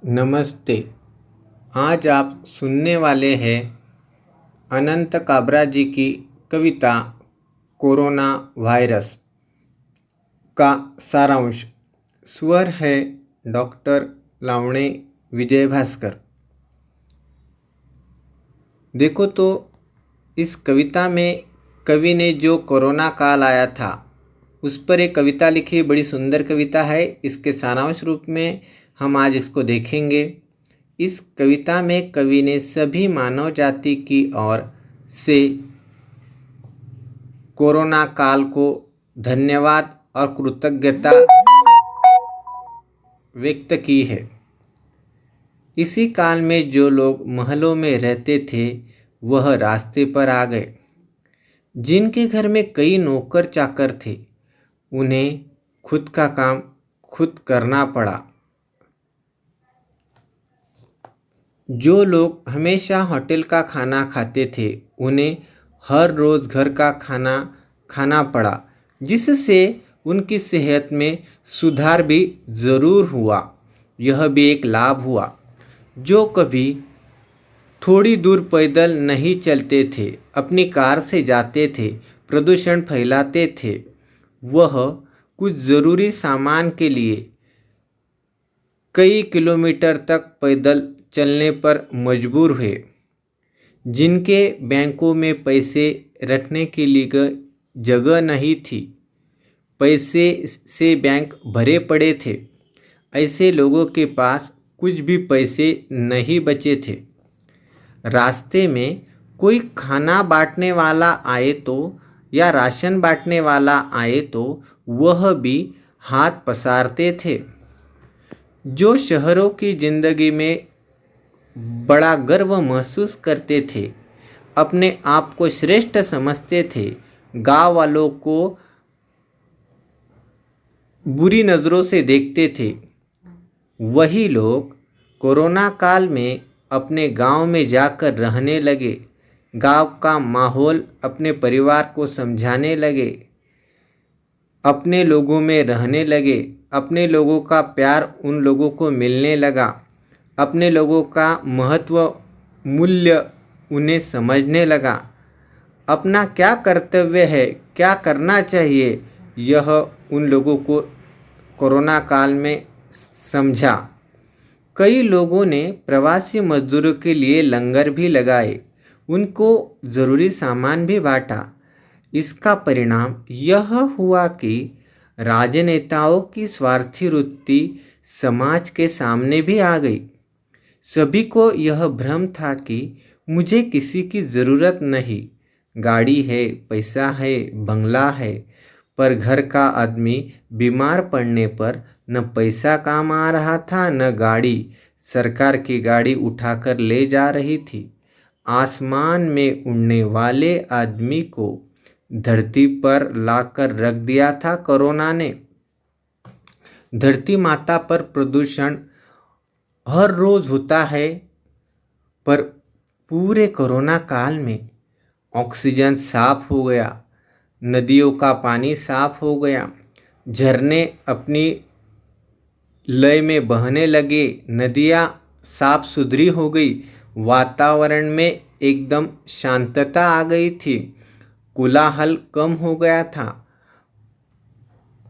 नमस्ते। आज आप सुनने वाले हैं अनंत काबरा जी की कविता कोरोना वायरस का सारांश। स्वर है डॉक्टर लावणे विजय भास्कर। देखो तो इस कविता में कवि ने जो कोरोना काल आया था उस पर एक कविता लिखी। बड़ी सुंदर कविता है। इसके सारांश रूप में हम आज इसको देखेंगे। इस कविता में कवि ने सभी मानव जाति की ओर से कोरोना काल को धन्यवाद और कृतज्ञता व्यक्त की है। इसी काल में जो लोग महलों में रहते थे वह रास्ते पर आ गए। जिनके घर में कई नौकर चाकर थे उन्हें खुद का काम खुद करना पड़ा। जो लोग हमेशा होटल का खाना खाते थे उन्हें हर रोज़ घर का खाना खाना पड़ा, जिससे उनकी सेहत में सुधार भी ज़रूर हुआ। यह भी एक लाभ हुआ। जो कभी थोड़ी दूर पैदल नहीं चलते थे, अपनी कार से जाते थे, प्रदूषण फैलाते थे, वह कुछ ज़रूरी सामान के लिए कई किलोमीटर तक पैदल चलने पर मजबूर हुए। जिनके बैंकों में पैसे रखने के लिए जगह नहीं थी, पैसे से बैंक भरे पड़े थे, ऐसे लोगों के पास कुछ भी पैसे नहीं बचे थे। रास्ते में कोई खाना बांटने वाला आए तो या राशन बांटने वाला आए तो वह भी हाथ पसारते थे। जो शहरों की ज़िंदगी में बड़ा गर्व महसूस करते थे, अपने आप को श्रेष्ठ समझते थे, गांव वालों को बुरी नज़रों से देखते थे, वही लोग कोरोना काल में अपने गांव में जाकर रहने लगे। गांव का माहौल अपने परिवार को समझाने लगे, अपने लोगों में रहने लगे, अपने लोगों का प्यार उन लोगों को मिलने लगा, अपने लोगों का महत्व मूल्य उन्हें समझने लगा। अपना क्या कर्तव्य है, क्या करना चाहिए, यह उन लोगों को कोरोना काल में समझा। कई लोगों ने प्रवासी मजदूरों के लिए लंगर भी लगाए, उनको ज़रूरी सामान भी बांटा। इसका परिणाम यह हुआ कि राजनेताओं की स्वार्थी वृत्ति समाज के सामने भी आ गई। सभी को यह भ्रम था कि मुझे किसी की ज़रूरत नहीं, गाड़ी है, पैसा है, बंगला है, पर घर का आदमी बीमार पड़ने पर न पैसा काम आ रहा था, न गाड़ी सरकार की गाड़ी उठाकर ले जा रही थी। आसमान में उड़ने वाले आदमी को धरती पर लाकर रख दिया था कोरोना ने। धरती माता पर प्रदूषण हर रोज़ होता है, पर पूरे कोरोना काल में ऑक्सीजन साफ हो गया, नदियों का पानी साफ हो गया, झरने अपनी लय में बहने लगे, नदियाँ साफ सुथरी हो गई, वातावरण में एकदम शांतता आ गई थी, कोलाहल कम हो गया था।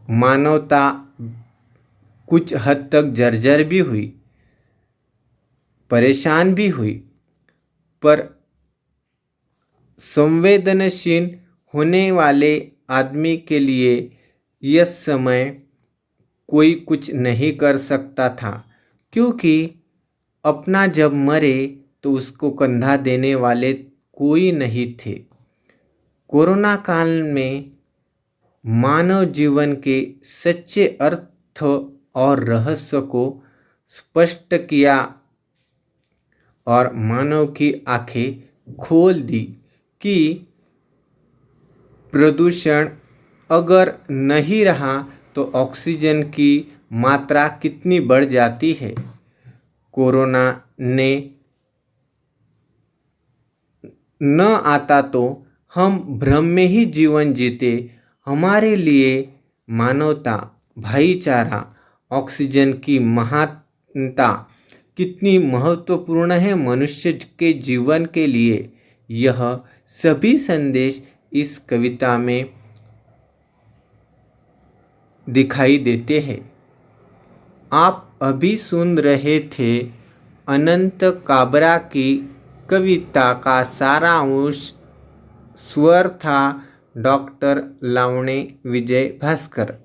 मानवता कुछ हद तक जर्जर भी हुई, परेशान भी हुई, पर संवेदनशील होने वाले आदमी के लिए यह समय कोई कुछ नहीं कर सकता था, क्योंकि अपना जब मरे तो उसको कंधा देने वाले कोई नहीं थे। कोरोना काल में मानव जीवन के सच्चे अर्थ और रहस्य को स्पष्ट किया और मानव की आंखें खोल दी कि प्रदूषण अगर नहीं रहा तो ऑक्सीजन की मात्रा कितनी बढ़ जाती है। कोरोना ने न आता तो हम भ्रम में ही जीवन जीते। हमारे लिए मानवता, भाईचारा, ऑक्सीजन की महानता कितनी महत्वपूर्ण है मनुष्य के जीवन के लिए, यह सभी संदेश इस कविता में दिखाई देते हैं। आप अभी सुन रहे थे अनंत काबरा की कविता का सारांश। स्वर था डॉक्टर लावणे विजय भास्कर।